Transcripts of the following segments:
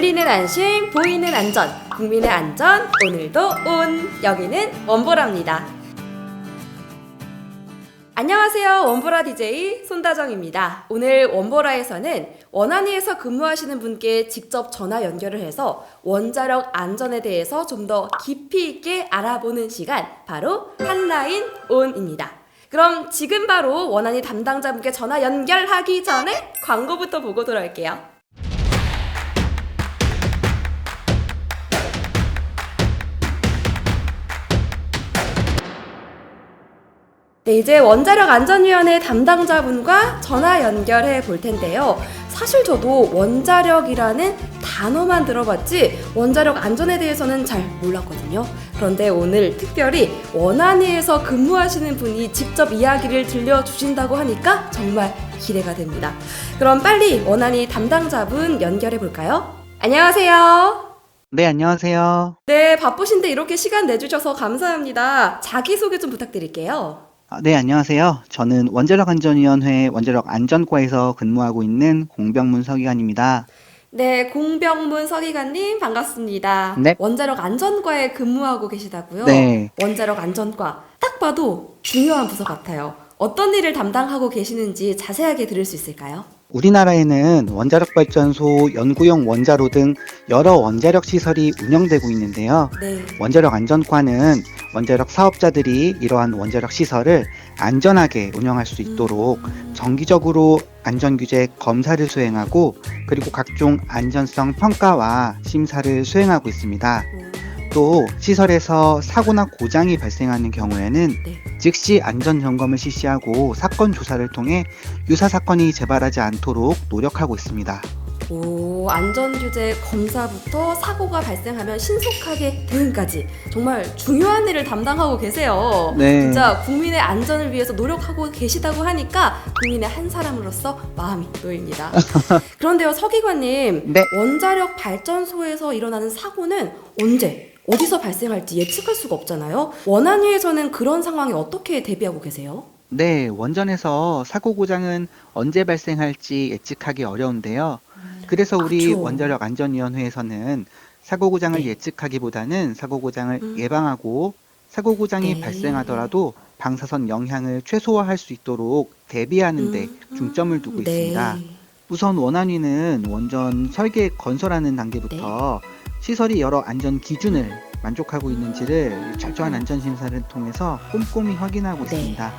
들리는 안심, 보이는 안전, 국민의 안전, 오늘도 온! 여기는 원보라입니다. 안녕하세요. 원보라 DJ 손다정입니다. 오늘 원보라에서는 원안위에서 근무하시는 분께 직접 전화 연결을 해서 원자력 안전에 대해서 좀 더 깊이 있게 알아보는 시간, 바로 한라인 온입니다. 그럼 지금 바로 원안위 담당자분께 전화 연결하기 전에 광고부터 보고 돌아올게요. 네, 이제 원자력 안전위원회 담당자분과 전화 연결해 볼 텐데요. 사실 저도 원자력이라는 단어만 들어봤지 원자력 안전에 대해서는 잘 몰랐거든요. 그런데 오늘 특별히 원안위에서 근무하시는 분이 직접 이야기를 들려주신다고 하니까 정말 기대가 됩니다. 그럼 빨리 원안위 담당자분 연결해 볼까요? 안녕하세요. 네, 안녕하세요. 네, 바쁘신데 이렇게 시간 내주셔서 감사합니다. 자기소개 좀 부탁드릴게요. 네, 안녕하세요. 저는 원자력안전위원회 원자력안전과에서 근무하고 있는 공병문 서기관입니다. 네, 공병문 서기관님 반갑습니다. 네. 원자력 안전과에 근무하고 계시다고요? 네. 원자력 안전과 딱 봐도 중요한 부서 같아요. 어떤 일을 담당하고 계시는지 자세하게 들을 수 있을까요? 우리나라에는 원자력발전소, 연구용 원자로 등 여러 원자력 시설이 운영되고 있는데요. 네. 원자력안전과는 원자력 사업자들이 이러한 원자력 시설을 안전하게 운영할 수 있도록 정기적으로 안전규제 검사를 수행하고 그리고 각종 안전성 평가와 심사를 수행하고 있습니다. 또 시설에서 사고나 고장이 발생하는 경우에는 네. 즉시 안전점검을 실시하고 사건 조사를 통해 유사 사건이 재발하지 않도록 노력하고 있습니다. 오, 안전규제 검사부터 사고가 발생하면 신속하게 대응까지 정말 중요한 일을 담당하고 계세요. 네. 진짜 국민의 안전을 위해서 노력하고 계시다고 하니까 국민의 한 사람으로서 마음이 놓입니다. 그런데요, 서기관님, 네. 원자력 발전소에서 일어나는 사고는 언제, 어디서 발생할지 예측할 수가 없잖아요. 원안위에서는 그런 상황에 어떻게 대비하고 계세요? 네, 원전에서 사고 고장은 언제 발생할지 예측하기 어려운데요. 그래서 우리 그쵸. 원자력안전위원회에서는 사고 고장을 네. 예측하기보다는 사고 고장을 예방하고 사고 고장이 네. 발생하더라도 방사선 영향을 최소화할 수 있도록 대비하는 데 중점을 두고 있습니다. 우선 원안위는 원전 설계 건설하는 단계부터 시설이 여러 안전 기준을 만족하고 있는지를 철저한 안전 심사를 통해서 꼼꼼히 확인하고 네. 있습니다.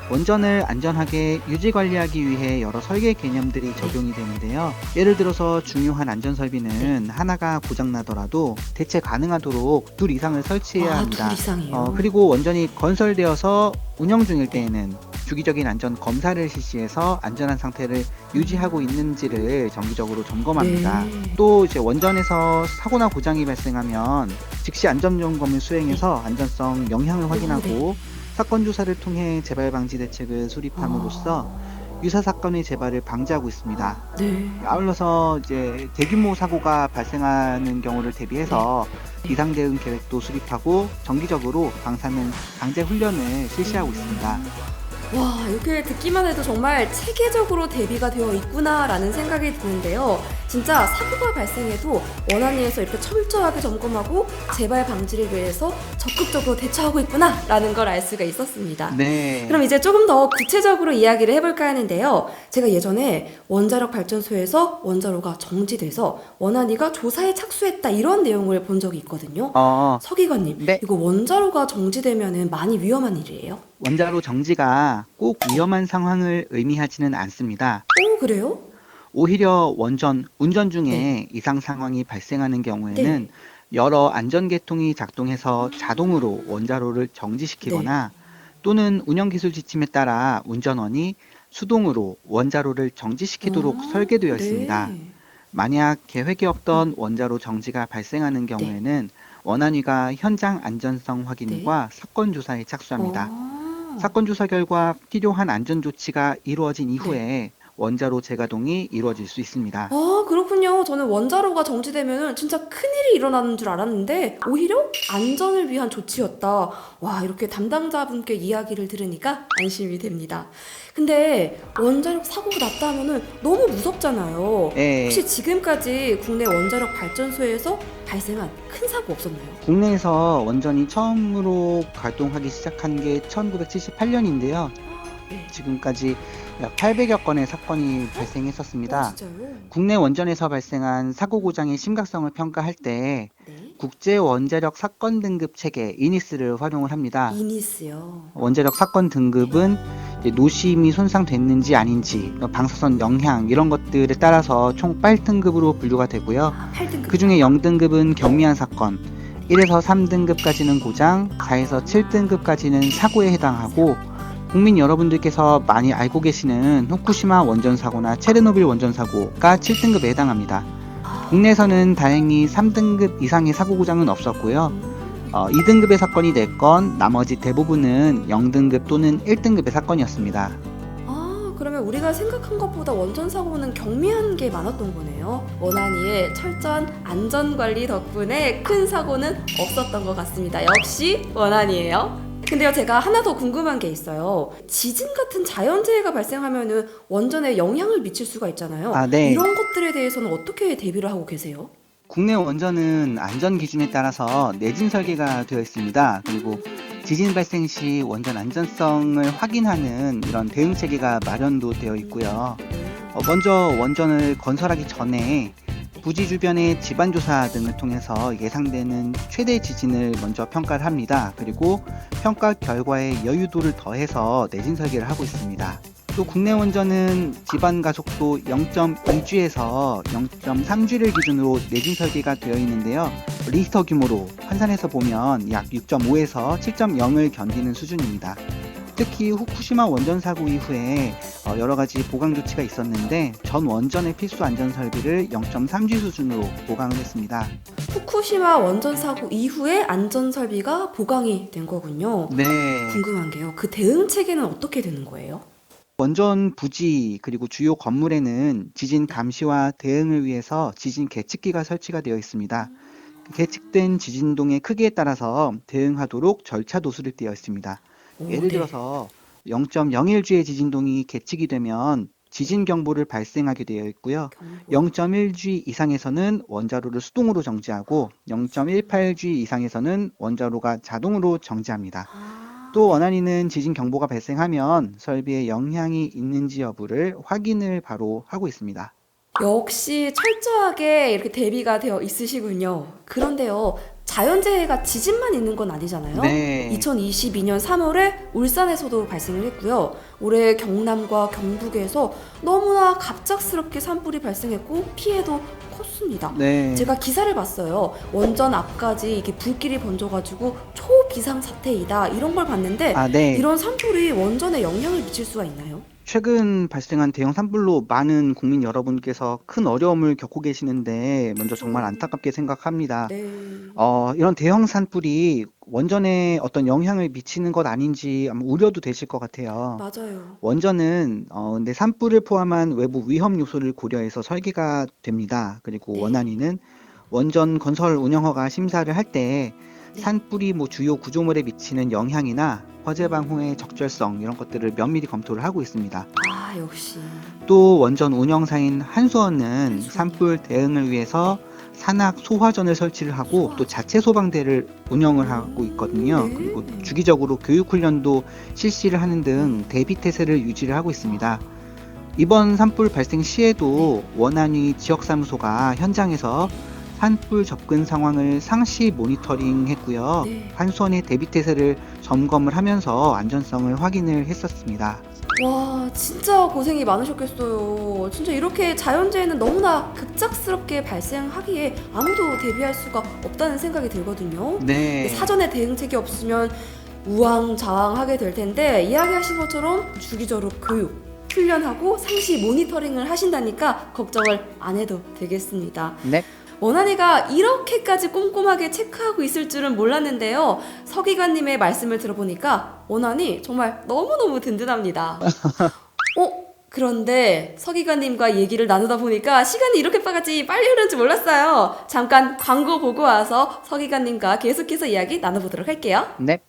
원전을 안전하게 유지 관리하기 위해 여러 설계 개념들이 적용이 되는데요. 예를 들어서 중요한 안전 설비는 하나가 고장 나더라도 대체 가능하도록 둘 이상을 설치해야 합니다. 둘 이상이요? 그리고 원전이 건설되어서 운영 중일 때에는 주기적인 안전 검사를 실시해서 안전한 상태를 유지하고 있는지를 정기적으로 점검합니다. 네. 또 이제 원전에서 사고나 고장이 발생하면 즉시 안전 점검을 수행해서 안전성 영향을 확인하고 사건 조사를 통해 재발 방지 대책을 수립함으로써 유사 사건의 재발을 방지하고 있습니다. 네. 아울러서 이제 대규모 사고가 발생하는 경우를 대비해서 비상 대응 계획도 수립하고 정기적으로 방사능 방제 훈련을 실시하고 있습니다. 와, 이렇게 듣기만 해도 정말 체계적으로 대비가 되어 있구나라는 생각이 드는데요. 진짜 사고가 발생해도 원안위에서 이렇게 철저하게 점검하고 재발 방지를 위해서 적극적으로 대처하고 있구나라는 걸 알 수가 있었습니다. 네. 그럼 이제 조금 더 구체적으로 이야기를 해볼까 하는데요. 제가 예전에 원자력 발전소에서 원자로가 정지돼서 원안위가 조사에 착수했다 이런 내용을 본 적이 있거든요. 서기관님, 네. 이거 원자로가 정지되면은 많이 위험한 일이에요? 원자로 정지가 꼭 위험한 상황을 의미하지는 않습니다. 오, 그래요? 오히려 운전 중에 이상 상황이 발생하는 경우에는 여러 안전계통이 작동해서 자동으로 원자로를 정지시키거나 또는 운영기술 지침에 따라 운전원이 수동으로 원자로를 정지시키도록 설계되어 있습니다. 만약 계획에 없던 원자로 정지가 발생하는 경우에는 원안위가 현장 안전성 확인과 사건 조사에 착수합니다. 사건 조사 결과 필요한 안전 조치가 이루어진 이후에 원자로 재가동이 이루어질 수 있습니다. 아, 그렇군요. 그렇군요. 저는 원자로가 정지되면 진짜 큰일이 일어나는 줄 알았는데 오히려 안전을 위한 조치였다. 와, 이렇게 담당자분께 이야기를 들으니까 안심이 됩니다. 근데 원자력 사고가 났다 하면은 너무 무섭잖아요. 네. 혹시 지금까지 국내 원자력 발전소에서 발생한 큰 사고 없었나요? 국내에서 원전이 처음으로 가동하기 시작한 게 1978년인데요. 네. 지금까지 약 800여 건의 사건이 발생했었습니다. 진짜요? 국내 원전에서 발생한 사고 고장의 심각성을 평가할 때 네. 국제 원자력 사건 등급 체계 이니스를 활용을 합니다. 이니스요. 원자력 사건 등급은 이제 노심이 손상됐는지 아닌지, 방사선 영향 이런 것들에 따라서 총 8등급으로 분류가 되고요. 8등급. 그 중에 0등급은 경미한 사건, 1에서 3등급까지는 고장, 4에서 7등급까지는 사고에 해당하고, 국민 여러분들께서 많이 알고 계시는 후쿠시마 원전 사고나 체르노빌 원전 사고가 7등급에 해당합니다. 국내에서는 다행히 3등급 이상의 사고 고장은 없었고요. 2등급의 사건이 4건, 나머지 대부분은 0등급 또는 1등급의 사건이었습니다. 그러면 우리가 생각한 것보다 원전 사고는 경미한 게 많았던 거네요. 원안이의 철저한 안전관리 덕분에 큰 사고는 없었던 것 같습니다. 역시 원안이에요. 근데요, 제가 하나 더 궁금한 게 있어요. 지진 같은 자연재해가 발생하면은 원전에 영향을 미칠 수가 있잖아요. 네. 이런 것들에 대해서는 어떻게 대비를 하고 계세요? 국내 원전은 안전 기준에 따라서 내진 설계가 되어 있습니다. 그리고 지진 발생 시 원전 안전성을 확인하는 이런 대응 체계가 마련도 되어 있고요. 먼저 원전을 건설하기 전에 부지 주변의 지반 조사 등을 통해서 예상되는 최대 지진을 먼저 평가를 합니다. 그리고 평가 결과에 여유도를 더해서 내진 설계를 하고 있습니다. 또 국내 원전은 지반 가속도 0.2G에서 0.3G를 기준으로 내진 설계가 되어 있는데요. 리히터 규모로 환산해서 보면 약 6.5에서 7.0을 견디는 수준입니다. 특히 후쿠시마 원전 사고 이후에 여러 가지 보강 조치가 있었는데 전 원전의 필수 안전 설비를 0.3G 수준으로 보강을 했습니다. 후쿠시마 원전 사고 이후에 안전 설비가 보강이 된 거군요. 네. 궁금한 게요. 그 대응 체계는 어떻게 되는 거예요? 원전 부지 그리고 주요 건물에는 지진 감시와 대응을 위해서 지진 계측기가 설치가 되어 있습니다. 계측된 지진동의 크기에 따라서 대응하도록 절차 도수를 띄어 있습니다. 예를 들어서 0.01G의 지진동이 계측이 되면 지진 경보를 발생하게 되어 있고요. 0.1G 이상에서는 원자로를 수동으로 정지하고 0.18G 이상에서는 원자로가 자동으로 정지합니다. 또 원안이는 지진 경보가 발생하면 설비에 영향이 있는지 여부를 확인을 바로 하고 있습니다. 역시 철저하게 이렇게 대비가 되어 있으시군요. 그런데요, 자연재해가 지진만 있는 건 아니잖아요. 네. 2022년 3월에 울산에서도 발생을 했고요. 올해 경남과 경북에서 너무나 갑작스럽게 산불이 발생했고 피해도 컸습니다. 네. 제가 기사를 봤어요. 원전 앞까지 이게 불길이 번져가지고 초비상 사태이다 이런 걸 봤는데 네. 이런 산불이 원전에 영향을 미칠 수가 있나요? 최근 발생한 대형 산불로 많은 국민 여러분께서 큰 어려움을 겪고 계시는데 먼저 정말 안타깝게 생각합니다. 네. 이런 대형 산불이 원전에 어떤 영향을 미치는 것 아닌지 아마 우려도 되실 것 같아요. 맞아요. 원전은 근데 산불을 포함한 외부 위험 요소를 고려해서 설계가 됩니다. 그리고 네. 원안위는 원전 건설 운영허가 심사를 할 때 네. 산불이 주요 구조물에 미치는 영향이나 화재 방호의 적절성 이런 것들을 면밀히 검토를 하고 있습니다. 역시. 또 원전 운영사인 한수원은 산불 대응을 위해서 산악 소화전을 설치를 하고 또 자체 소방대를 운영을 하고 있거든요. 네. 그리고 주기적으로 교육 훈련도 실시를 하는 등 대비 태세를 유지를 하고 있습니다. 이번 산불 발생 시에도 원안위 지역사무소가 현장에서 산불 접근 상황을 상시 모니터링 했고요. 네. 한수원의 대비 태세를 점검을 하면서 안전성을 확인을 했었습니다. 와, 진짜 고생이 많으셨겠어요. 진짜 이렇게 자연재해는 너무나 급작스럽게 발생하기에 아무도 대비할 수가 없다는 생각이 들거든요. 네. 사전에 대응책이 없으면 우왕좌왕하게 될 텐데 이야기하신 것처럼 주기적으로 교육, 훈련하고 상시 모니터링을 하신다니까 걱정을 안 해도 되겠습니다. 네. 원안이가 이렇게까지 꼼꼼하게 체크하고 있을 줄은 몰랐는데요. 서기관님의 말씀을 들어보니까 원안이 정말 너무너무 든든합니다. 그런데 서기관님과 얘기를 나누다 보니까 시간이 이렇게까지 빨리 흐르는 줄 몰랐어요. 잠깐 광고 보고 와서 서기관님과 계속해서 이야기 나눠보도록 할게요. 네.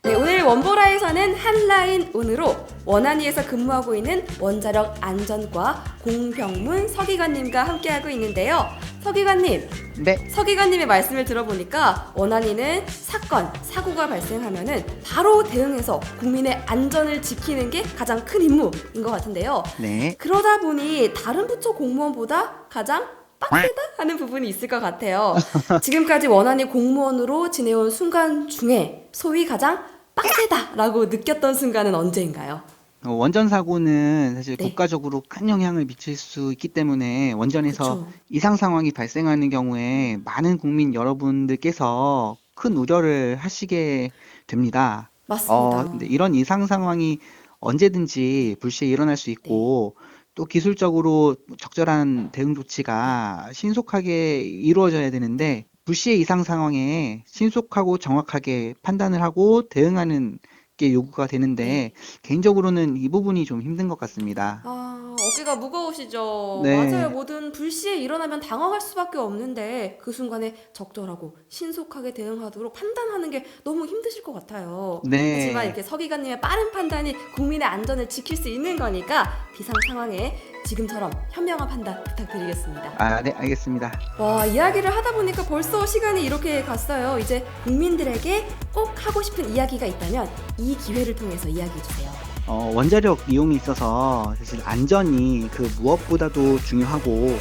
네, 오늘 원보라에서는 한라인 운으로 원안위에서 근무하고 있는 원자력 안전과 공병문 서기관님과 함께하고 있는데요. 서기관님, 네. 서기관님의 말씀을 들어보니까 원안위는 사건, 사고가 발생하면은 바로 대응해서 국민의 안전을 지키는 게 가장 큰 임무인 것 같은데요. 네. 그러다 보니 다른 부처 공무원보다 가장 빡세다 하는 부분이 있을 것 같아요. 지금까지 원안위 공무원으로 지내온 순간 중에 소위 가장 빡세다라고 느꼈던 순간은 언제인가요? 원전 사고는 사실 네. 국가적으로 큰 영향을 미칠 수 있기 때문에 원전에서 그쵸. 이상 상황이 발생하는 경우에 많은 국민 여러분들께서 큰 우려를 하시게 됩니다. 맞습니다. 근데 이런 이상 상황이 언제든지 불시에 일어날 수 있고 또 기술적으로 적절한 대응 조치가 신속하게 이루어져야 되는데 불시의 이상 상황에 신속하고 정확하게 판단을 하고 대응하는 게 요구가 되는데 개인적으로는 이 부분이 좀 힘든 것 같습니다. 어깨가 무거우시죠? 네. 맞아요. 뭐든 불시에 일어나면 당황할 수밖에 없는데 그 순간에 적절하고 신속하게 대응하도록 판단하는 게 너무 힘드실 것 같아요. 네. 하지만 이렇게 서기관님의 빠른 판단이 국민의 안전을 지킬 수 있는 거니까 비상 상황에 지금처럼 현명한 판단 부탁드리겠습니다. 네, 알겠습니다. 와, 이야기를 하다 보니까 벌써 시간이 이렇게 갔어요. 이제 국민들에게 꼭 하고 싶은 이야기가 있다면 이 기회를 통해서 이야기해 주세요. 원자력 이용에 있어서 사실 안전이 그 무엇보다도 중요하고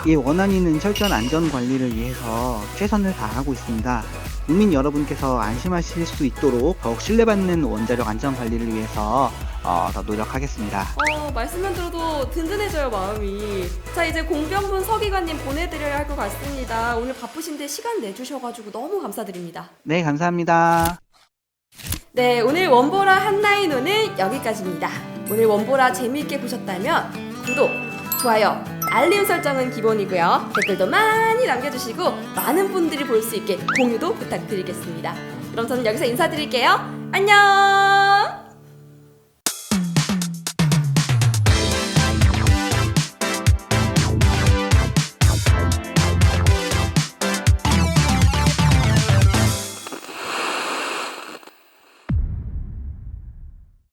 이 원안위는 철저한 안전 관리를 위해서 최선을 다하고 있습니다. 국민 여러분께서 안심하실 수 있도록 더욱 신뢰받는 원자력 안전 관리를 위해서 더 노력하겠습니다. 말씀만 들어도 든든해져요, 마음이. 자, 이제 공병문 서기관님 보내드려야 할 것 같습니다. 오늘 바쁘신데 시간 내주셔가지고 너무 감사드립니다. 네, 감사합니다. 네, 오늘 원보라 한라인 오늘 여기까지입니다. 오늘 원보라 재미있게 보셨다면 구독, 좋아요, 알림 설정은 기본이고요. 댓글도 많이 남겨주시고 많은 분들이 볼 수 있게 공유도 부탁드리겠습니다. 그럼 저는 여기서 인사드릴게요. 안녕!